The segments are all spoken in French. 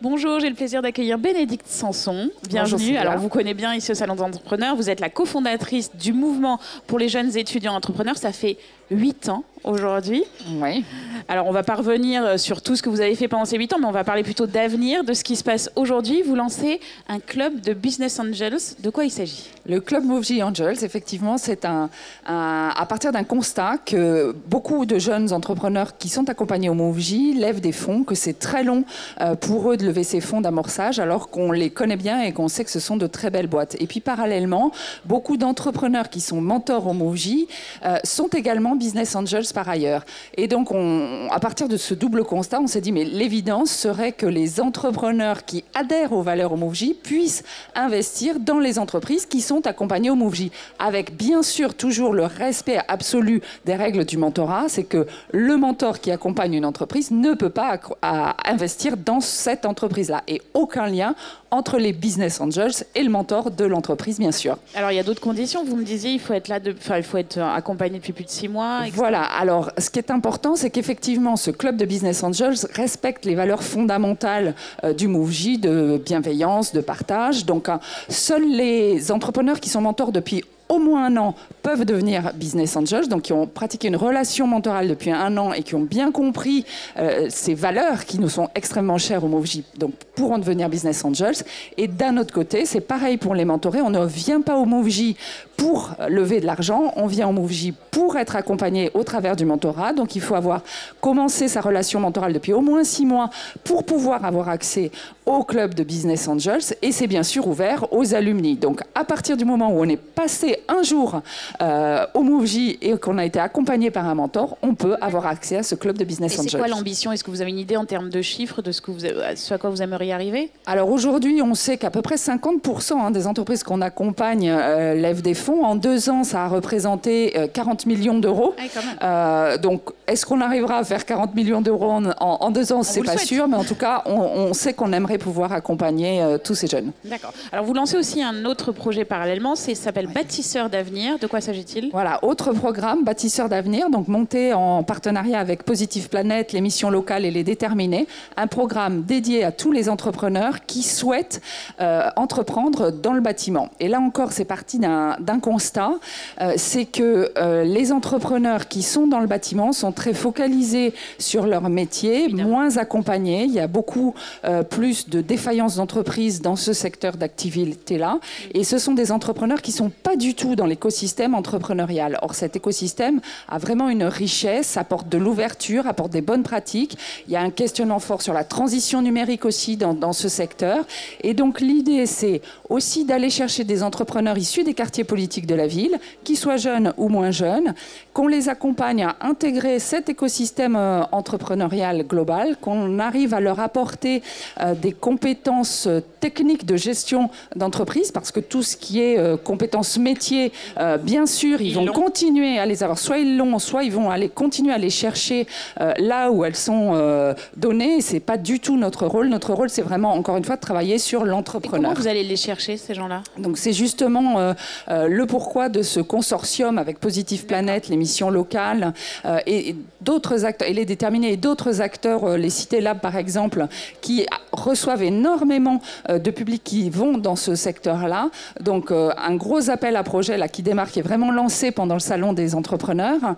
Bonjour, j'ai le plaisir d'accueillir Bénédicte Sanson. Bienvenue. Bonjour, alors, vous connaissez bien ici au Salon d'entrepreneurs. Vous êtes la cofondatrice du mouvement pour les jeunes étudiants entrepreneurs. Ça fait 8 ans aujourd'hui. Oui. Alors, on va pas revenir sur tout ce que vous avez fait pendant ces 8 ans, mais on va parler plutôt d'avenir, de ce qui se passe aujourd'hui. Vous lancez un club de Business Angels. De quoi il s'agit? Le club MoveJ Angels, effectivement, c'est à partir d'un constat que beaucoup de jeunes entrepreneurs qui sont accompagnés au MoveJ lèvent des fonds, que c'est très long pour eux de lever ces fonds d'amorçage, alors qu'on les connaît bien et qu'on sait que ce sont de très belles boîtes. Et puis, parallèlement, beaucoup d'entrepreneurs qui sont mentors au MoveJ sont également Business Angels par ailleurs. Et donc, à partir de ce double constat, on s'est dit, mais l'évidence serait que les entrepreneurs qui adhèrent aux valeurs au MoveJ puissent investir dans les entreprises qui sont accompagnées au MoveJ. Avec bien sûr toujours le respect absolu des règles du mentorat, c'est que le mentor qui accompagne une entreprise ne peut pas investir dans cette entreprise-là. Et aucun lien entre les Business Angels et le mentor de l'entreprise, bien sûr. Alors, il y a d'autres conditions. Vous me disiez, il faut être il faut être accompagné depuis plus de 6 mois. Etc. Voilà. Alors, ce qui est important, c'est qu'effectivement, ce club de Business Angels respecte les valeurs fondamentales du MoveJ, de bienveillance, de partage. Donc, seuls les entrepreneurs qui sont mentors depuis au moins 1 an peuvent devenir Business Angels, donc qui ont pratiqué une relation mentorale depuis 1 an et qui ont bien compris ces valeurs qui nous sont extrêmement chères au MoveJ, donc pourront devenir Business Angels. Et d'un autre côté, c'est pareil pour les mentorés, on ne vient pas au MoveJ pour lever de l'argent, on vient au MoveJ pour être accompagné au travers du mentorat, donc il faut avoir commencé sa relation mentorale depuis au moins 6 mois pour pouvoir avoir accès au club de Business Angels, et c'est bien sûr ouvert aux alumni. Donc à partir du moment où on est passé un jour au MoveJ et qu'on a été accompagné par un mentor, on peut avoir accès à ce club de Business Angels. Et c'est quoi l'ambition? Est-ce que vous avez une idée en termes de chiffres de ce à quoi vous aimeriez arriver? Alors aujourd'hui, on sait qu'à peu près 50% des entreprises qu'on accompagne lèvent des fonds. En 2 ans, ça a représenté 40 millions d'euros. Ah, quand même. Donc, est-ce qu'on arrivera à faire 40 millions d'euros en 2 ans? C'est pas sûr, mais en tout cas, on sait qu'on aimerait pouvoir accompagner tous ces jeunes. D'accord. Alors, vous lancez aussi un autre projet parallèlement, ça s'appelle Bâtisseurs d'avenir. De quoi s'agit-il? Voilà, autre programme, Bâtisseurs d'avenir, donc monté en partenariat avec Positive Planète, les missions locales et les déterminés. Un programme dédié à tous les entrepreneurs qui souhaitent entreprendre dans le bâtiment. Et là encore, c'est parti d'un constat, c'est que les entrepreneurs qui sont dans le bâtiment sont très focalisés sur leur métier, évidemment, moins accompagnés. Il y a beaucoup plus de défaillances d'entreprises dans ce secteur d'activité-là. Et ce sont des entrepreneurs qui ne sont pas du tout dans l'écosystème entrepreneurial. Or, cet écosystème a vraiment une richesse, apporte de l'ouverture, apporte des bonnes pratiques. Il y a un questionnement fort sur la transition numérique aussi dans ce secteur. Et donc, l'idée, c'est aussi d'aller chercher des entrepreneurs issus des quartiers politiques de la ville, qu'ils soient jeunes ou moins jeunes, qu'on les accompagne à intégrer cet écosystème entrepreneurial global, qu'on arrive à leur apporter des compétences techniques de gestion d'entreprise, parce que tout ce qui est compétences métiers, bien sûr, ils vont continuer à les avoir. Soit ils l'ont, soit ils vont aller continuer à les chercher là où elles sont données. C'est pas du tout notre rôle. Notre rôle, c'est vraiment, encore une fois, de travailler sur l'entrepreneur. Comment vous allez les chercher, ces gens-là? Donc, c'est justement le pourquoi de ce consortium avec Positive Planète, les missions locales et d'autres acteurs, et les déterminés, et d'autres acteurs, les Cités Lab par exemple, qui reçoivent énormément de publics qui vont dans ce secteur-là. Donc, un gros appel à projet là, qui démarre, qui est vraiment lancé pendant le Salon des entrepreneurs.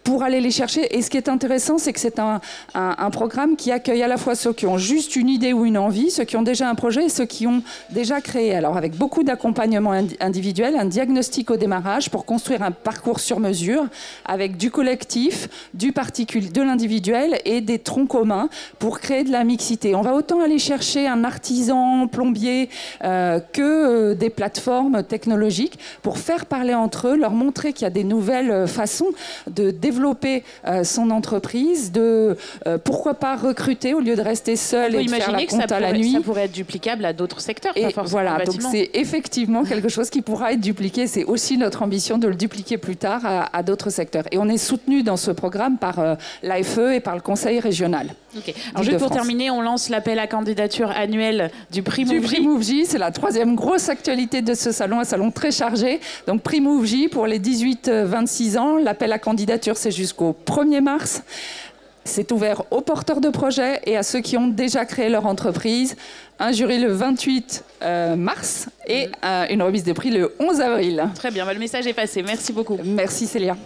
Pour aller les chercher. Et ce qui est intéressant, c'est que c'est un programme qui accueille à la fois ceux qui ont juste une idée ou une envie, ceux qui ont déjà un projet et ceux qui ont déjà créé. Alors avec beaucoup d'accompagnement individuel, un diagnostic au démarrage pour construire un parcours sur mesure avec du collectif, du particulier, de l'individuel et des troncs communs pour créer de la mixité. On va autant aller chercher un artisan plombier que des plateformes technologiques pour faire parler entre eux, leur montrer qu'il y a des nouvelles façons de développer son entreprise, de pourquoi pas recruter au lieu de rester seul et de faire la compte à la nuit. Ça pourrait être duplicable à d'autres secteurs, et pas forcément voilà, le donc bâtiment. c'est effectivement quelque chose qui pourra être dupliqué. C'est aussi notre ambition de le dupliquer plus tard à d'autres secteurs. Et on est soutenu dans ce programme par l'AFE et par le Conseil régional. Okay. Alors juste pour terminer, on lance l'appel à candidature annuel du prix MoveJ. Du prix MoveJ, c'est la 3e grosse actualité de ce salon, un salon très chargé. Donc prix MoveJ pour les 18-26 ans. L'appel à candidature, c'est jusqu'au 1er mars. C'est ouvert aux porteurs de projets et à ceux qui ont déjà créé leur entreprise. Un jury le 28 mars et une remise de prix le 11 avril. Très bien, le message est passé. Merci beaucoup. Merci Célia.